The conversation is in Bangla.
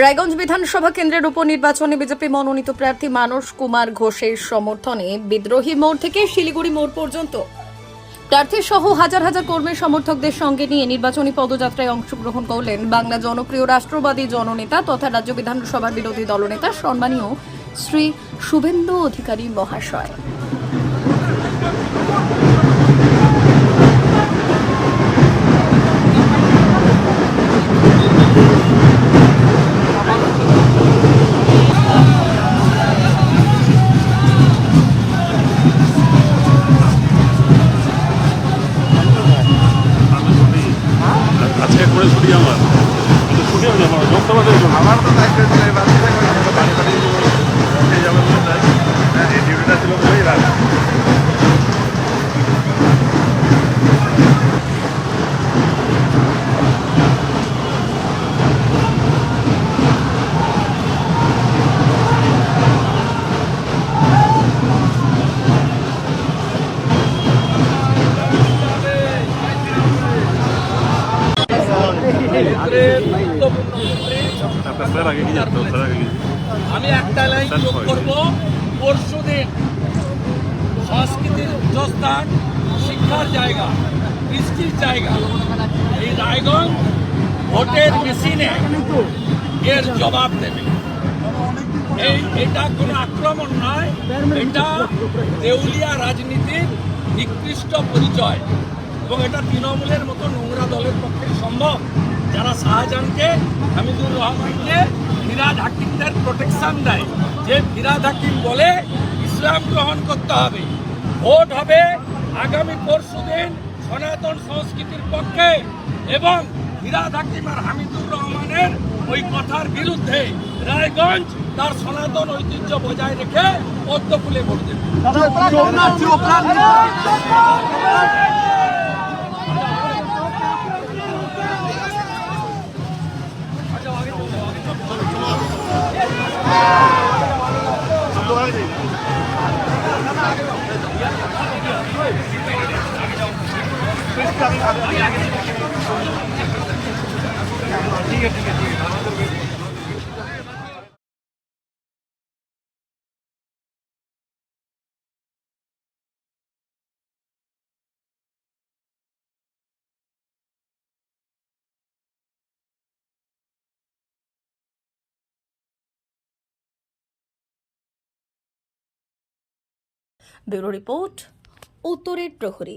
রায়গঞ্জ বিধানসভা কেন্দ্রের উপনির্বাচনে বিজেপি মনোনীত প্রার্থী মানস কুমার ঘোষের সমর্থনে বিদ্রোহী মোড় থেকে শিলিগুড়ি মোড় পর্যন্ত প্রার্থী সহ হাজার হাজার কর্মী সমর্থকদের সঙ্গে নিয়ে নির্বাচনী পদযাত্রায় অংশগ্রহণ করলেন বাংলা জনপ্রিয় রাষ্ট্রবাদী জননেতা তথা রাজ্য বিধানসভার বিরোধী দলনেতা সম্মানীয় শ্রী শুভেন্দু অধিকারী মহাশয়। আজকে করে ছুটি আমার ছুটি হবে আমার আমার তো দায়িত্ব ছিল বাড়ি বাড়ি সেই যাবে বলে তাই এই ডিউটিটা ছিল বলেই রাখা। আমি একটা লাইন যোগ করব, পরশুদিন সংস্কৃতির উচ্চস্থান, শিক্ষার জায়গা, বৃষ্টির জায়গা, এই রায়গঞ্জ ভোটের মেশিনে এর জবাব দেবে। এটা কোনো আক্রমণ নয়, এটা দেউলিয়া রাজনীতির নিকৃষ্ট পরিচয় এবং এটা তৃণমূলের মতো নোংরা দলের পক্ষে সম্ভব যারা শাহজাহানকে, হামিদুর রহমানকে, ফিরাদ হাকিমদের প্রোটেকশন দেয়, যে ফিরাদ হাকিম বলে ইসলাম গ্রহণ করতে হবে। ভোট হবে আগামী পরশুদিন সনাতন সংস্কৃতির পক্ষে এবং ফিরাদ হাকিম আর হামিদুর রহমানের ওই কথার বিরুদ্ধে রায়গঞ্জ তার সনাতন ঐতিহ্য বজায় রেখে পদ্মফুলে ভোট দেবে। ঠিক আছে। ব্যুরো রিপোর্ট, উত্তরের প্রহরী।